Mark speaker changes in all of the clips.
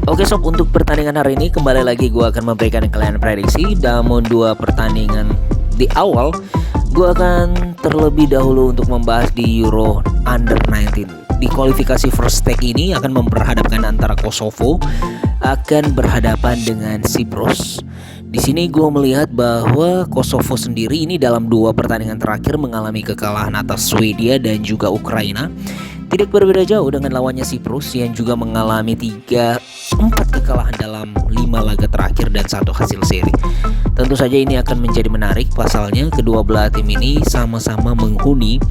Speaker 1: Oke sob, untuk pertandingan hari ini kembali lagi gue akan memberikan kalian prediksi. Namun dua pertandingan di awal, gue akan terlebih dahulu untuk membahas di Euro Under 19. Di kualifikasi first leg ini akan memperhadapkan antara Kosovo akan berhadapan dengan Cyprus. Di sini gue melihat bahwa Kosovo sendiri ini dalam dua pertandingan terakhir mengalami kekalahan atas Swedia dan juga Ukraina. Tidak berbeda jauh dengan lawannya Cyprus yang juga mengalami 4 kekalahan dalam 5 laga terakhir dan 1 hasil seri. Tentu saja ini akan menjadi menarik, pasalnya kedua belah tim ini sama-sama menghuni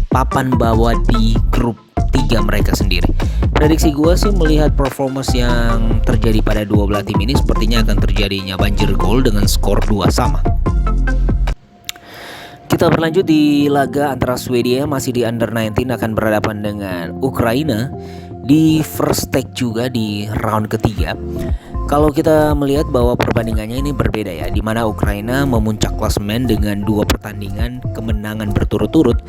Speaker 1: papan bawah di grup 3 mereka sendiri. Prediksi gue sih melihat performance yang terjadi pada dua belah tim ini sepertinya akan terjadinya banjir gol dengan skor 2 sama. Kita berlanjut di laga antara Swedia masih di Under 19 akan berhadapan dengan Ukraina di first leg juga di round ketiga. Kalau kita melihat bahwa perbandingannya ini berbeda ya, di mana Ukraina memuncak klasemen dengan 2 pertandingan kemenangan berturut-turut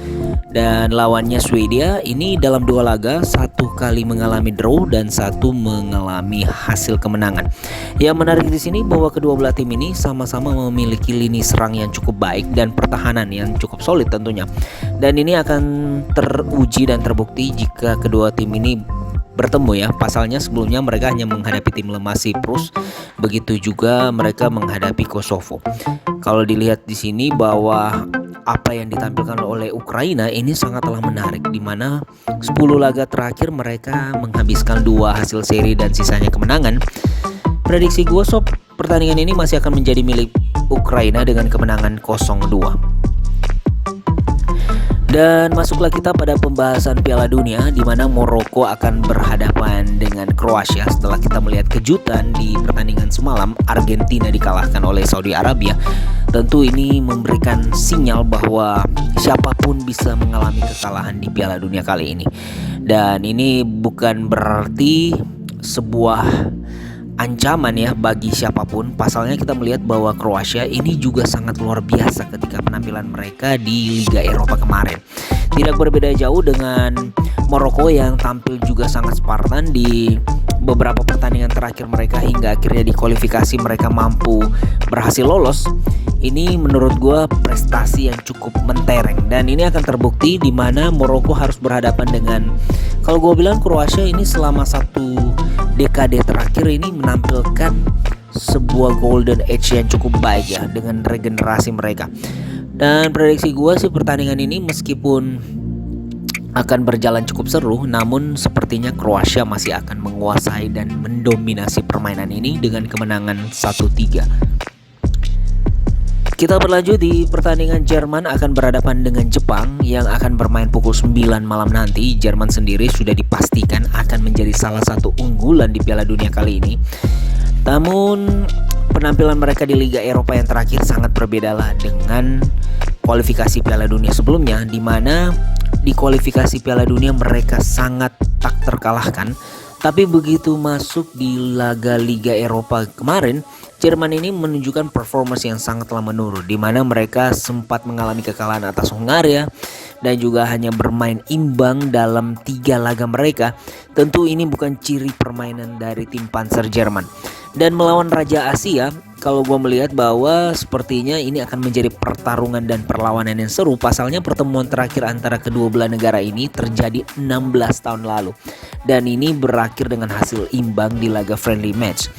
Speaker 1: dan lawannya Swedia ini dalam 2 laga 1 kali mengalami draw dan 1 mengalami hasil kemenangan. Yang menarik di sini bahwa kedua belah tim ini sama-sama memiliki lini serang yang cukup baik dan pertahanan yang cukup solid tentunya. Dan ini akan teruji dan terbukti jika kedua tim ini bertemu ya. Pasalnya sebelumnya mereka hanya menghadapi tim lemah Cyprus, begitu juga mereka menghadapi Kosovo. Kalau dilihat di sini bahwa apa yang ditampilkan oleh Ukraina ini sangatlah menarik, di mana 10 laga terakhir mereka menghabiskan 2 hasil seri dan sisanya kemenangan. Prediksi gue sob, pertandingan ini masih akan menjadi milik Ukraina dengan kemenangan 0-2. Dan masuklah kita pada pembahasan Piala Dunia, di mana Maroko akan berhadapan dengan Kroasia setelah kita melihat kejutan di pertandingan semalam Argentina dikalahkan oleh Saudi Arabia. Tentu ini memberikan sinyal bahwa siapapun bisa mengalami kekalahan di Piala Dunia kali ini. Dan ini bukan berarti sebuah ancaman ya bagi siapapun. Pasalnya kita melihat bahwa Kroasia ini juga sangat luar biasa ketika penampilan mereka di Liga Eropa kemarin. Tidak berbeda jauh dengan Maroko yang tampil juga sangat Spartan di beberapa pertandingan terakhir mereka hingga akhirnya di kualifikasi mereka mampu berhasil lolos. Ini menurut gue prestasi yang cukup mentereng dan ini akan terbukti di mana Maroko harus berhadapan dengan, kalau gue bilang Kroasia ini selama 1 dekade terakhir ini menampilkan sebuah golden age yang cukup baik ya dengan regenerasi mereka. Dan prediksi gue sih pertandingan ini meskipun akan berjalan cukup seru, namun sepertinya Kroasia masih akan menguasai dan mendominasi permainan ini dengan kemenangan 1-3. Kita berlanjut di pertandingan Jerman akan berhadapan dengan Jepang yang akan bermain pukul 9 malam nanti. Jerman sendiri sudah dipastikan akan menjadi salah satu unggulan di Piala Dunia kali ini. Namun penampilan mereka di Liga Eropa yang terakhir sangat berbeda lah dengan kualifikasi Piala Dunia sebelumnya, di mana di kualifikasi Piala Dunia mereka sangat tak terkalahkan. Tapi begitu masuk di laga Liga Eropa kemarin, Jerman ini menunjukkan performance yang sangatlah menurun, di mana mereka sempat mengalami kekalahan atas Hungaria dan juga hanya bermain imbang dalam 3 laga mereka. Tentu ini bukan ciri permainan dari tim Panzer Jerman. Dan melawan Raja Asia, kalau gue melihat bahwa sepertinya ini akan menjadi pertarungan dan perlawanan yang seru. Pasalnya pertemuan terakhir antara kedua belah negara ini terjadi 16 tahun lalu. Dan ini berakhir dengan hasil imbang di laga friendly match.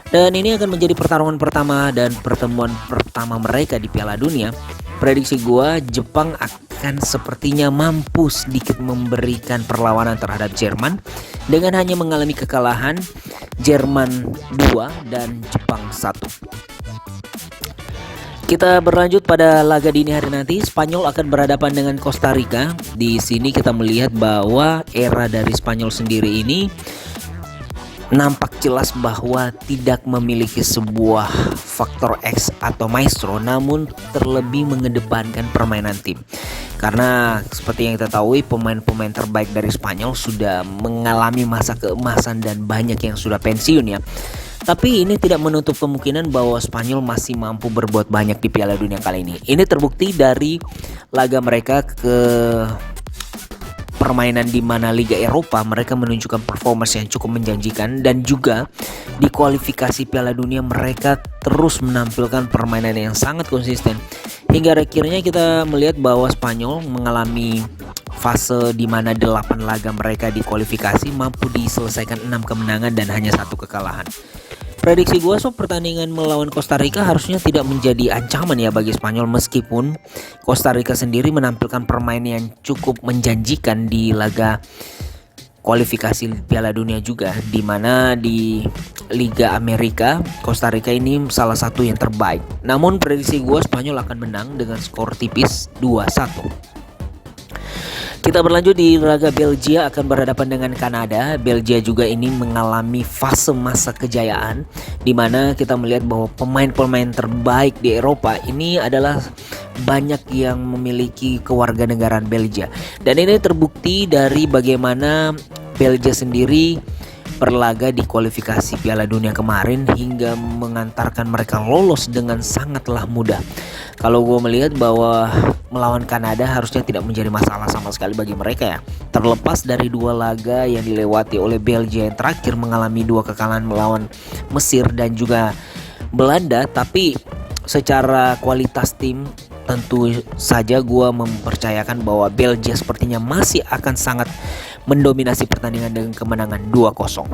Speaker 1: Dan ini akan menjadi pertarungan pertama dan pertemuan pertama mereka di Piala Dunia. Prediksi gua, Jepang akan sepertinya mampu sedikit memberikan perlawanan terhadap Jerman dengan hanya mengalami kekalahan Jerman 2 dan Jepang 1. Kita berlanjut pada laga dini hari nanti. Spanyol akan berhadapan dengan Costa Rica. Di sini kita melihat bahwa era dari Spanyol sendiri ini nampak jelas bahwa tidak memiliki sebuah faktor X atau maestro, namun terlebih mengedepankan permainan tim. Karena seperti yang kita tahu, pemain-pemain terbaik dari Spanyol sudah mengalami masa keemasan dan banyak yang sudah pensiun ya. Tapi ini tidak menutup kemungkinan bahwa Spanyol masih mampu berbuat banyak di Piala Dunia kali ini. Ini terbukti dari laga mereka permainan di mana Liga Eropa mereka menunjukkan performance yang cukup menjanjikan, dan juga di kualifikasi Piala Dunia mereka terus menampilkan permainan yang sangat konsisten hingga akhirnya kita melihat bahwa Spanyol mengalami fase di mana 8 laga mereka di kualifikasi mampu diselesaikan 6 kemenangan dan hanya 1 kekalahan. Prediksi gue pertandingan melawan Costa Rica harusnya tidak menjadi ancaman ya bagi Spanyol, meskipun Costa Rica sendiri menampilkan permainan yang cukup menjanjikan di laga kualifikasi Piala Dunia juga, di mana di Liga Amerika Costa Rica ini salah satu yang terbaik. Namun prediksi gue Spanyol akan menang dengan skor tipis 2-1. Kita berlanjut di laga Belgia akan berhadapan dengan Kanada. Belgia juga ini mengalami fase masa kejayaan, di mana kita melihat bahwa pemain-pemain terbaik di Eropa ini adalah banyak yang memiliki kewarganegaraan Belgia. Dan ini terbukti dari bagaimana Belgia sendiri berlaga di kualifikasi Piala Dunia kemarin hingga mengantarkan mereka lolos dengan sangatlah mudah. Kalau gue melihat bahwa melawan Kanada harusnya tidak menjadi masalah sama sekali bagi mereka ya. Terlepas dari 2 laga yang dilewati oleh Belgia yang terakhir mengalami 2 kekalahan melawan Mesir dan juga Belanda, tapi secara kualitas tim tentu saja gue mempercayakan bahwa Belgia sepertinya masih akan sangat mendominasi pertandingan dengan kemenangan 2-0.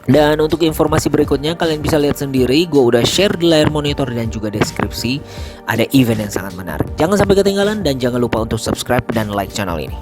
Speaker 1: Dan untuk informasi berikutnya kalian bisa lihat sendiri, gue udah share di layar monitor dan juga deskripsi, ada event yang sangat menarik. Jangan sampai ketinggalan dan jangan lupa untuk subscribe dan like channel ini.